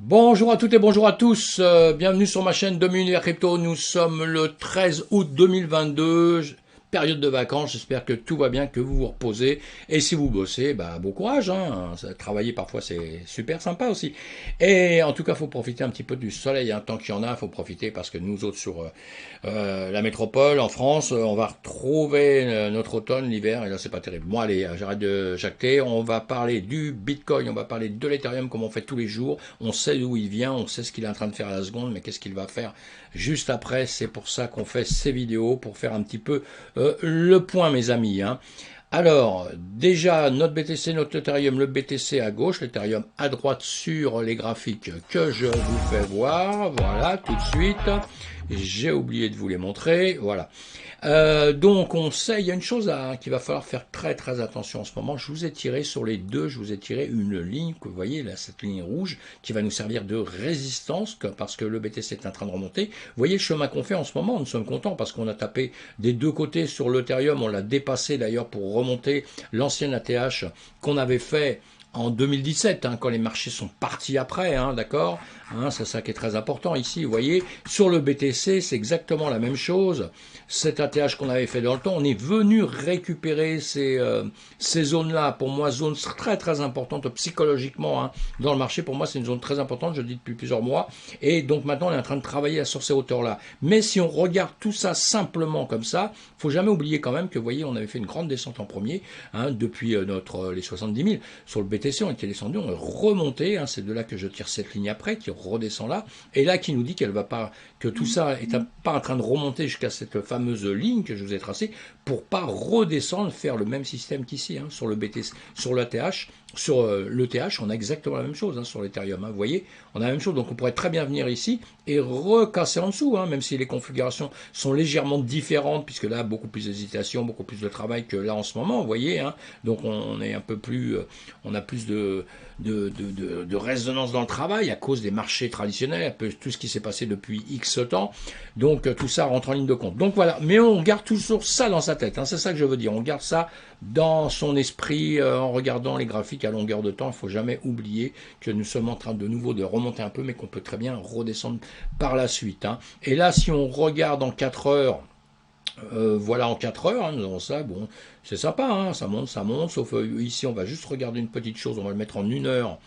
Bonjour à toutes et bonjour à tous, bienvenue sur ma chaîne Demi Univers Crypto. Nous sommes le 13 août 2022, période de vacances, j'espère que tout va bien, que vous vous reposez. Et si vous bossez, bah, bon courage, hein. Travailler parfois c'est super sympa aussi. Et en tout cas, il faut profiter un petit peu du soleil, hein. Tant qu'il y en a, il faut profiter parce que nous autres sur la métropole, en France, on va retrouver notre automne, l'hiver, et là c'est pas terrible. Bon allez, j'arrête de jacter, on va parler du Bitcoin, on va parler de l'Ethereum comme on fait tous les jours, on sait d'où il vient, on sait ce qu'il est en train de faire à la seconde, mais qu'est-ce qu'il va faire juste après, c'est pour ça qu'on fait ces vidéos, pour faire un petit peu le point mes amis, hein. Alors, déjà, notre BTC, notre Ethereum, le BTC à gauche, l'Ethereum à droite sur les graphiques que je vous fais voir. Voilà, tout de suite. J'ai oublié de vous les montrer. Voilà. Donc, on sait, il y a une chose qu'il va falloir faire très très attention en ce moment. Je vous ai tiré sur les deux, je vous ai tiré une ligne, que vous voyez là, cette ligne rouge, qui va nous servir de résistance, parce que le BTC est en train de remonter. Vous voyez le chemin qu'on fait en ce moment, nous sommes contents parce qu'on a tapé des deux côtés sur l'Ethereum, on l'a dépassé d'ailleurs pour remonter l'ancienne ATH qu'on avait fait en 2017, hein, quand les marchés sont partis après, hein, d'accord, hein, c'est ça qui est très important ici, vous voyez, sur le BTC, c'est exactement la même chose, cette ATH qu'on avait fait dans le temps, on est venu récupérer ces zones-là, pour moi, zones très très importantes psychologiquement, hein, dans le marché, pour moi c'est une zone très importante, je le dis depuis plusieurs mois, et donc maintenant on est en train de travailler sur ces hauteurs-là, mais si on regarde tout ça simplement comme ça, il ne faut jamais oublier quand même que, vous voyez, on avait fait une grande descente en premier, hein, depuis les 70 000, sur le BTC, on était descendu, on est remonté, hein, c'est de là que je tire cette ligne après, qui redescend là, et là qui nous dit qu'elle va pas, que tout ça est pas en train de remonter jusqu'à cette fameuse ligne que je vous ai tracée, pour pas redescendre, faire le même système qu'ici, hein, sur le BTC, sur l'ATH, sur l'ETH, on a exactement la même chose, hein, sur l'Ethereum, hein, vous voyez, on a la même chose, donc on pourrait très bien venir ici et recasser en dessous, hein, même si les configurations sont légèrement différentes, puisque là, beaucoup plus d'hésitation, beaucoup plus de travail que là en ce moment, vous voyez, hein, donc on est un peu plus, on a plus de résonance dans le travail à cause des marchés traditionnels, un peu tout ce qui s'est passé depuis X temps, donc tout ça rentre en ligne de compte. Donc voilà, mais on garde toujours ça dans sa tête, hein, c'est ça que je veux dire, on garde ça dans son esprit en regardant les graphiques à longueur de temps. Il ne faut jamais oublier que nous sommes en train de nouveau de remonter un peu, mais qu'on peut très bien redescendre par la suite, hein. Et là, si on regarde en 4 heures, voilà, en 4 heures, hein, nous avons ça, bon, c'est sympa, hein, ça monte, sauf ici, on va juste regarder une petite chose, on va le mettre en 1 heure.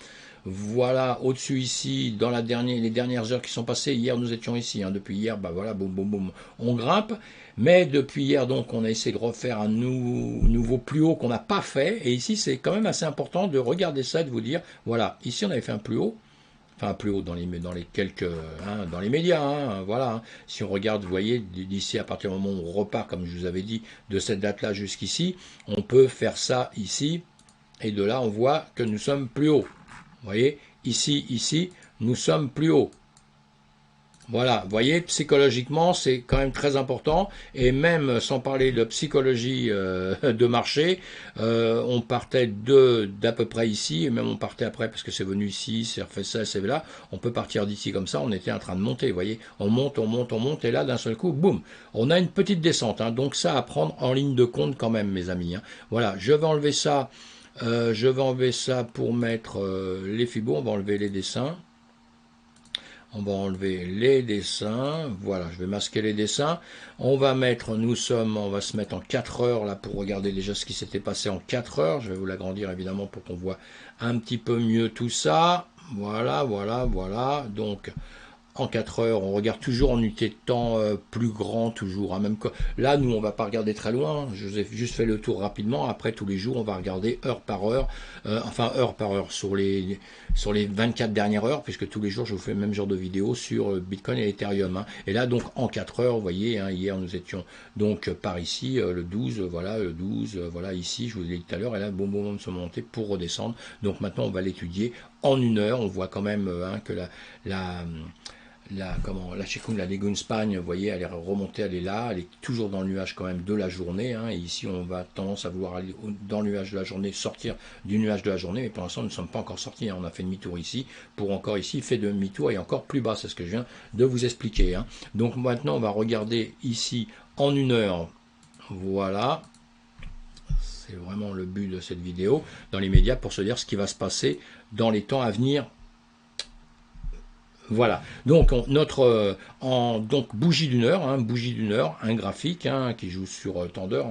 Voilà, au-dessus ici, dans les dernières heures qui sont passées, hier nous étions ici, hein, depuis hier, bah voilà, boum, boum, boum, on grimpe, mais depuis hier, donc, on a essayé de refaire un nouveau plus haut qu'on n'a pas fait, et ici, c'est quand même assez important de regarder ça et de vous dire, voilà, ici, on avait fait un plus haut, enfin plus haut dans les quelques, hein, dans les médias, hein, voilà, hein. Si on regarde, vous voyez, d'ici à partir du moment où on repart, comme je vous avais dit, de cette date-là jusqu'ici, on peut faire ça ici, et de là, on voit que nous sommes plus haut. Vous voyez, ici, nous sommes plus haut. Voilà, vous voyez, psychologiquement, c'est quand même très important. Et même sans parler de psychologie de marché, on partait d'à peu près ici, et même on partait après parce que c'est venu ici, c'est refait ça, c'est là. On peut partir d'ici comme ça, on était en train de monter, vous voyez. On monte, et là, d'un seul coup, boum, on a une petite descente, hein. Donc ça à prendre en ligne de compte quand même, mes amis, hein. Voilà, je vais enlever ça. Je vais enlever ça pour mettre les fibos, on va enlever les dessins. On va enlever les dessins, voilà, je vais masquer les dessins. On va se mettre en 4 heures là pour regarder déjà ce qui s'était passé en 4 heures. Je vais vous l'agrandir évidemment pour qu'on voit un petit peu mieux tout ça. Voilà, voilà. Donc en 4 heures, on regarde toujours en unité de temps plus grand, toujours, hein, même que, là, nous, on va pas regarder très loin, hein. Je vous ai juste fait le tour rapidement, après, tous les jours, on va regarder heure par heure, enfin, heure par heure, sur les 24 dernières heures, puisque tous les jours, je vous fais le même genre de vidéo sur Bitcoin et Ethereum, hein. Et là, donc, en 4 heures, vous voyez, hein, hier, nous étions donc par ici, le 12, voilà, le 12, voilà, ici, je vous l'ai dit tout à l'heure, et là, bon, nous sommes montés pour redescendre. Donc, maintenant, on va l'étudier en 1 heure, on voit quand même hein, que la Chikung, la Legunspagne, vous voyez, elle est remontée, elle est là, elle est toujours dans le nuage quand même de la journée, hein, et ici on va tendance à vouloir aller dans le nuage de la journée, sortir du nuage de la journée, mais pour l'instant nous ne sommes pas encore sortis, hein, on a fait demi-tour ici, pour encore ici, fait demi-tour et encore plus bas, c'est ce que je viens de vous expliquer, hein. Donc maintenant on va regarder ici en 1 heure, voilà, c'est vraiment le but de cette vidéo, dans les médias, pour se dire ce qui va se passer dans les temps à venir Voilà. Donc donc bougie d'une heure, un graphique qui joue sur temps d'heure,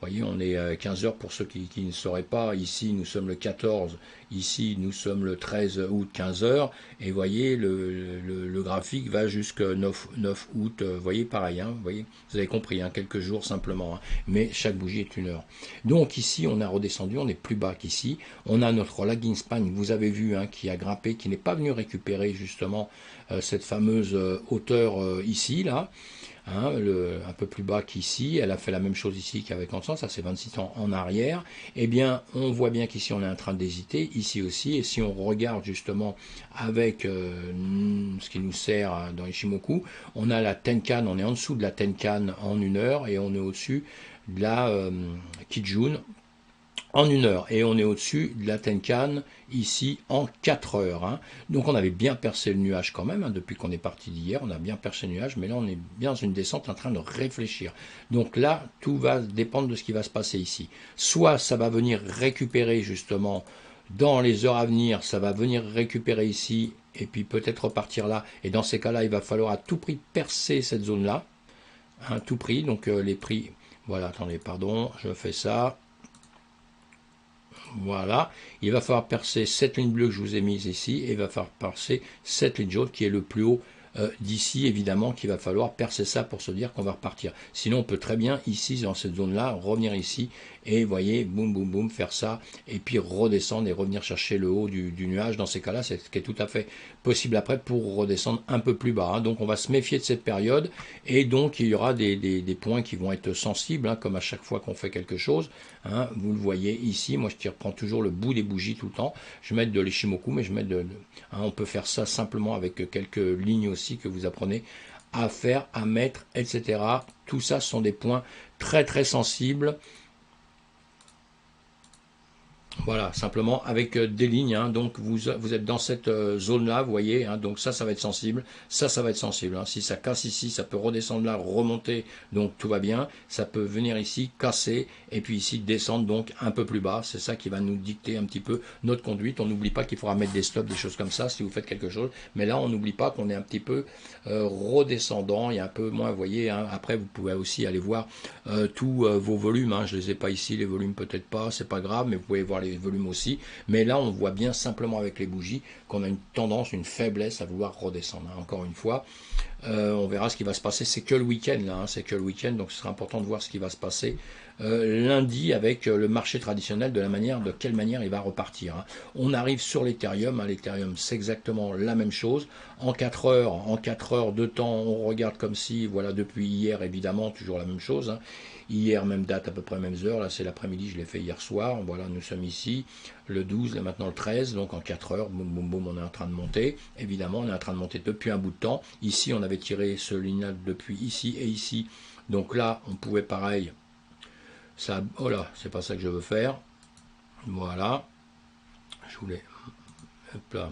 voyez, on est 15 heures pour ceux qui ne sauraient pas. Ici, nous sommes le 14. Ici, nous sommes le 13 août, 15 heures. Et voyez, le graphique va jusqu'à 9 août. Voyez, pareil. Voyez, vous avez compris, quelques jours simplement. Mais chaque bougie est une heure. Donc ici, on a redescendu, on est plus bas qu'ici. On a notre lagging span, vous avez vu, qui a grimpé, qui n'est pas venu récupérer justement cette fameuse hauteur ici, là. Un peu plus bas qu'ici, elle a fait la même chose ici qu'avec Ensemble, ça c'est 26 ans en arrière. Eh bien, on voit bien qu'ici on est en train d'hésiter, ici aussi, et si on regarde justement avec ce qui nous sert dans Ishimoku, on a la Tenkan, on est en dessous de la Tenkan en une heure, et on est au-dessus de la Kijun en une heure, et on est au-dessus de la Tenkan ici en 4 heures. Donc on avait bien percé le nuage quand même, depuis qu'on est parti d'hier, on a bien percé le nuage, mais là on est bien dans une descente en train de réfléchir. Donc là, tout va dépendre de ce qui va se passer ici. Soit ça va venir récupérer justement dans les heures à venir, ça va venir récupérer ici, et puis peut-être repartir là, et dans ces cas-là, il va falloir à tout prix percer cette zone-là, à tout prix, donc les prix, voilà, attendez, pardon, je fais ça. Voilà, il va falloir percer cette ligne bleue que je vous ai mise ici, et il va falloir percer cette ligne jaune qui est le plus haut d'ici, évidemment, qu'il va falloir percer ça pour se dire qu'on va repartir. Sinon, on peut très bien, ici, dans cette zone-là, revenir ici, et vous voyez, boum, boum, boum, faire ça, et puis redescendre et revenir chercher le haut du nuage. Dans ces cas-là, c'est ce qui est tout à fait possible après pour redescendre un peu plus bas. Donc, on va se méfier de cette période, et donc, il y aura des points qui vont être sensibles, comme à chaque fois qu'on fait quelque chose. Vous le voyez ici, moi je reprends toujours le bout des bougies tout le temps. Je vais mettre de l'Ishimoku, mais je mets on peut faire ça simplement avec quelques lignes aussi que vous apprenez à faire, à mettre, etc. Tout ça, ce sont des points très très sensibles. Voilà, simplement avec des lignes, donc vous êtes dans cette zone-là, vous voyez, donc ça va être sensible, ça va être sensible. Si ça casse ici, ça peut redescendre là, remonter, donc tout va bien. Ça peut venir ici, casser, et puis ici descendre donc un peu plus bas. C'est ça qui va nous dicter un petit peu notre conduite. On n'oublie pas qu'il faudra mettre des stops, des choses comme ça, si vous faites quelque chose. Mais là, on n'oublie pas qu'on est un petit peu redescendant, il y a un peu moins, vous voyez. Après, vous pouvez aussi aller voir tous vos volumes. Je les ai pas ici, les volumes peut-être pas, c'est pas grave, mais vous pouvez voir les volumes aussi, mais là on voit bien simplement avec les bougies qu'on a une tendance, une faiblesse à vouloir redescendre. Encore une fois, on verra ce qui va se passer, c'est que le week-end là, c'est que le week-end, donc ce sera important de voir ce qui va se passer lundi avec le marché traditionnel, de quelle manière il va repartir. On arrive sur l'Ethereum, l'Ethereum c'est exactement la même chose, en 4 heures de temps, on regarde comme si, voilà, depuis hier évidemment, toujours la même chose, hier même date, à peu près mêmes heures, là c'est l'après-midi, je l'ai fait hier soir, voilà, nous sommes ici, le 12, là maintenant le 13, donc en 4 heures, boum boum boum, on est en train de monter, évidemment on est en train de monter depuis un bout de temps, ici on avait tiré ce lignal depuis ici et ici, donc là on pouvait pareil, ça, oh là, c'est pas ça que je veux faire, voilà, je voulais, hop là,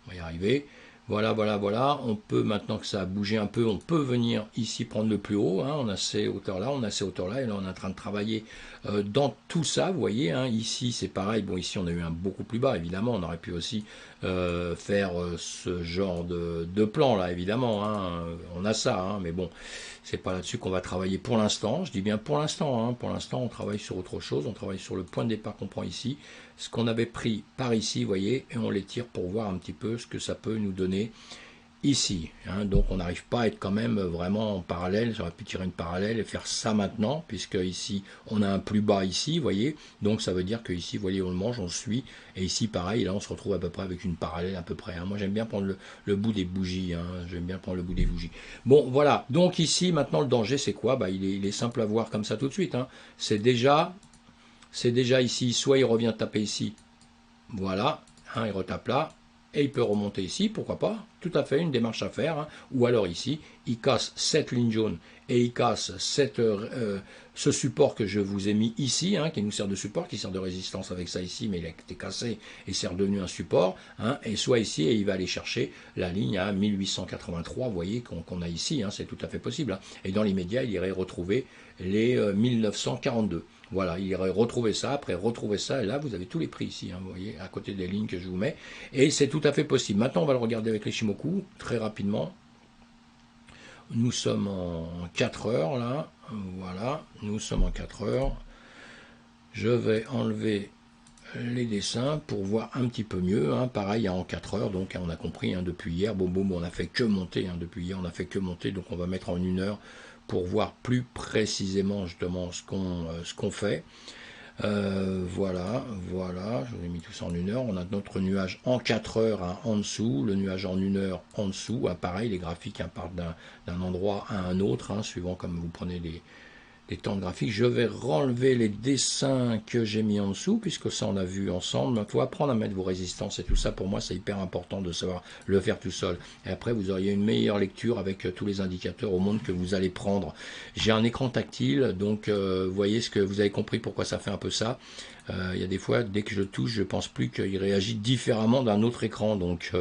on va y arriver. Voilà, voilà, voilà. On peut, maintenant que ça a bougé un peu, on peut venir ici prendre le plus haut. On a ces hauteurs-là, on a ces hauteurs-là. Et là, on est en train de travailler dans tout ça, vous voyez. Ici, c'est pareil. Bon, ici, on a eu un beaucoup plus bas, évidemment. On aurait pu aussi faire ce genre de plan, là, évidemment. On a ça, mais bon, c'est pas là-dessus qu'on va travailler pour l'instant. Je dis bien pour l'instant. Pour l'instant, on travaille sur autre chose. On travaille sur le point de départ qu'on prend ici. Ce qu'on avait pris par ici, vous voyez, et on les tire pour voir un petit peu ce que ça peut nous donner ici. Donc on n'arrive pas à être quand même vraiment en parallèle. J'aurais pu tirer une parallèle et faire ça maintenant, puisque ici on a un plus bas ici, vous voyez. Donc ça veut dire que ici, vous voyez, on le mange, on le suit. Et ici pareil, là on se retrouve à peu près avec une parallèle à peu près. Moi j'aime bien prendre le bout des bougies. J'aime bien prendre le bout des bougies. Bon voilà, donc ici maintenant le danger c'est quoi? Il est simple à voir comme ça tout de suite. C'est déjà ici, soit il revient taper ici, voilà, il retape là, et il peut remonter ici, pourquoi pas, tout à fait, une démarche à faire, ou alors ici, il casse cette ligne jaune, et il casse ce support que je vous ai mis ici, qui nous sert de support, qui sert de résistance avec ça ici, mais il a été cassé, et c'est redevenu un support, et soit ici, et il va aller chercher la ligne à 1883, vous voyez, qu'on a ici, c'est tout à fait possible, et dans l'immédiat, il irait retrouver les 1942. Voilà, il irait retrouver ça, après retrouver ça, et là vous avez tous les prix ici, hein, vous voyez, à côté des lignes que je vous mets, et c'est tout à fait possible. Maintenant on va le regarder avec les Shimoku, très rapidement. Nous sommes en 4 heures là, voilà, nous sommes en 4 heures. Je vais enlever les dessins pour voir un petit peu mieux, hein. Pareil en 4 heures, donc on a compris, hein, depuis hier, bon, on a fait que monter, hein, depuis hier on a fait que monter, donc on va mettre en 1 heure pour voir plus précisément justement ce qu'on fait. Voilà, je vous ai mis tout ça en 1 heure. On a notre nuage en 4 heures, hein, en dessous, le nuage en 1 heure en dessous. Ah, pareil, les graphiques, hein, partent d'un endroit à un autre, hein, suivant comme vous prenez les temps graphiques. Je vais renlever les dessins que j'ai mis en dessous, puisque ça on a vu ensemble. Il faut apprendre à mettre vos résistances et tout ça. Pour moi, c'est hyper important de savoir le faire tout seul. Et après, vous auriez une meilleure lecture avec tous les indicateurs au monde que vous allez prendre. J'ai un écran tactile, donc vous voyez ce que vous avez compris pourquoi ça fait un peu ça. Il y a des fois, dès que je touche, je pense plus qu'il réagit différemment d'un autre écran. Donc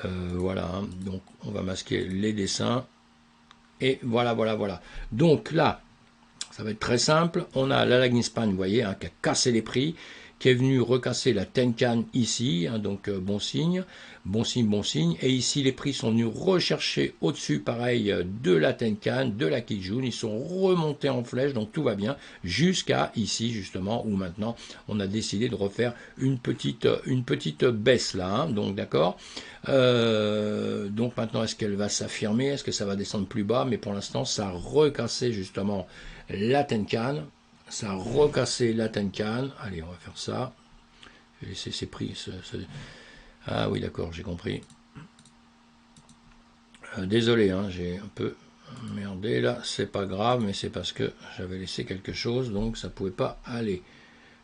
voilà, hein. Donc on va masquer les dessins. Et voilà. Donc là, ça va être très simple. On a la Lagninspan, vous voyez, hein, qui a cassé les prix, qui est venu recasser la Tenkan ici, hein, donc bon signe. Et ici, les prix sont venus rechercher au-dessus, pareil, de la Tenkan, de la Kijun. Ils sont remontés en flèche, donc tout va bien, jusqu'à ici, justement, où maintenant, on a décidé de refaire une petite baisse, là, hein, donc d'accord. Donc maintenant, est-ce qu'elle va s'affirmer? Est-ce que ça va descendre plus bas? Mais pour l'instant, ça a recassé, justement, la Tenkan. Ça a recassé la Tenkan. Allez, on va faire ça. Je vais laisser ces prix. Ah oui, d'accord, j'ai compris. Désolé, hein, j'ai un peu merdé là. C'est pas grave, mais c'est parce que j'avais laissé quelque chose, donc ça pouvait pas aller.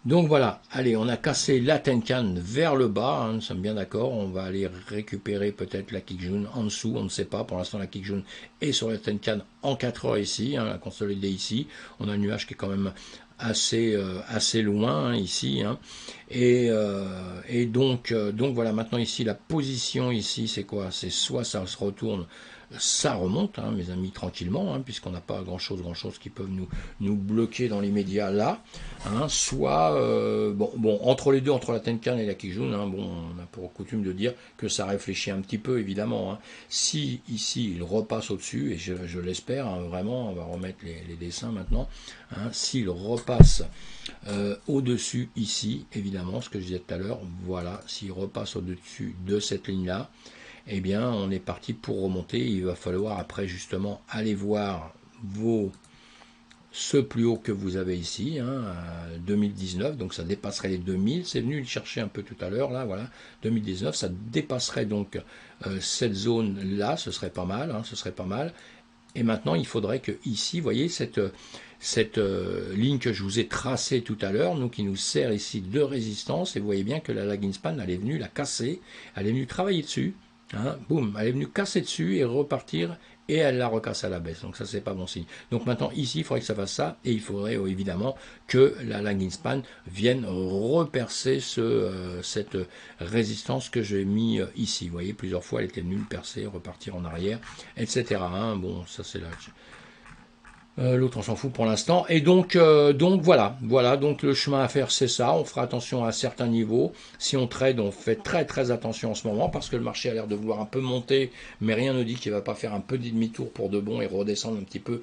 Donc voilà, allez, on a cassé la Tenkan vers le bas, hein, nous sommes bien d'accord. On va aller récupérer peut-être la Kijun en dessous, on ne sait pas. Pour l'instant, la Kijun est sur la Tenkan en 4 heures ici, hein, la consolidée ici. On a un nuage qui est quand même assez loin, hein, ici, hein. Et donc voilà, maintenant ici, la position ici, c'est quoi? C'est soit ça se retourne, ça remonte, hein, mes amis, tranquillement, hein, puisqu'on n'a pas grand-chose qui peuvent nous bloquer dans les médias là, hein, soit, entre les deux, entre la Tenkan et la Kijun, hein, on a pour coutume de dire que ça réfléchit un petit peu, évidemment, hein. Si ici, il repasse au-dessus, et je l'espère, hein, vraiment, on va remettre les dessins maintenant, hein, s'il repasse au-dessus ici, évidemment, ce que je disais tout à l'heure, voilà, s'il repasse au-dessus de cette ligne-là, eh bien, on est parti pour remonter. Il va falloir après justement aller voir ce plus haut que vous avez ici, hein, 2019, donc ça dépasserait les 2000. C'est venu le chercher un peu tout à l'heure, là, voilà, 2019, ça dépasserait donc cette zone-là, ce serait pas mal, hein, ce serait pas mal. Et maintenant, il faudrait que ici, vous voyez, cette ligne que je vous ai tracée tout à l'heure, nous qui nous sert ici de résistance, et vous voyez bien que la Lagninspan, elle est venue la casser, elle est venue travailler dessus, hein, boum, elle est venue casser dessus et repartir, et elle la recasse à la baisse, donc ça c'est pas bon signe. Donc maintenant ici il faudrait que ça fasse ça, et il faudrait évidemment que la Lagninspan vienne repercer cette résistance que j'ai mis ici. Vous voyez, plusieurs fois elle était venue le percer, repartir en arrière, etc. Hein. Bon, ça c'est là. L'autre on s'en fout pour l'instant, et donc voilà, donc le chemin à faire c'est ça. On fera attention à certains niveaux. Si on trade, on fait très attention en ce moment, parce que le marché a l'air de vouloir un peu monter, mais rien ne dit qu'il ne va pas faire un peu de demi-tour pour de bon et redescendre un petit peu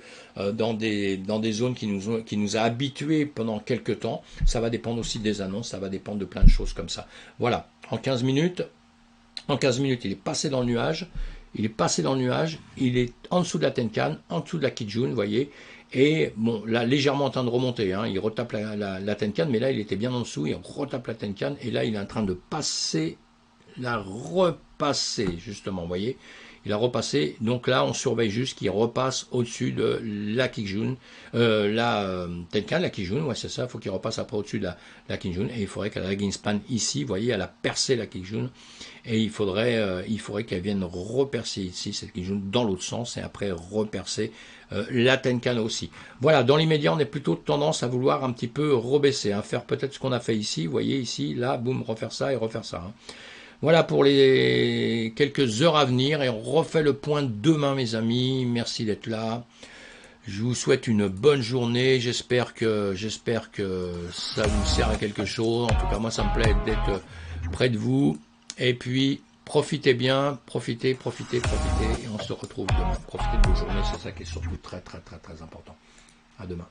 dans des zones qui nous a habitués pendant quelques temps. Ça va dépendre aussi des annonces, ça va dépendre de plein de choses comme ça. Voilà, en 15 minutes il est passé dans le nuage. Il est en dessous de la Tenkan, en dessous de la Kijun, vous voyez, et bon, là, légèrement en train de remonter, hein, il retape la Tenkan, mais là, il était bien en dessous, il retape la Tenkan, et là, il est en train de repasser, justement, vous voyez, il a repassé, donc là, on surveille juste qu'il repasse au-dessus de la Kijun, Tenkan, la Kijun, ouais, c'est ça, il faut qu'il repasse après au-dessus de la Kijun, et il faudrait qu'à la Lagninspan ici, vous voyez, elle a percé la Kijun, et il faudrait qu'elle vienne repercer ici, cette Kijun, dans l'autre sens, et après repercer la Tenkan aussi. Voilà, dans l'immédiat, on est plutôt tendance à vouloir un petit peu rebaisser, hein, faire peut-être ce qu'on a fait ici, vous voyez, ici, là, boum, refaire ça et refaire ça, hein. Voilà pour les quelques heures à venir, et on refait le point demain, mes amis. Merci d'être là. Je vous souhaite une bonne journée. J'espère que ça vous sert à quelque chose. En tout cas, moi, ça me plaît d'être près de vous. Et puis, profitez bien, profitez. Et on se retrouve demain. Profitez de vos journées, c'est ça qui est surtout très, très, très, très important. À demain.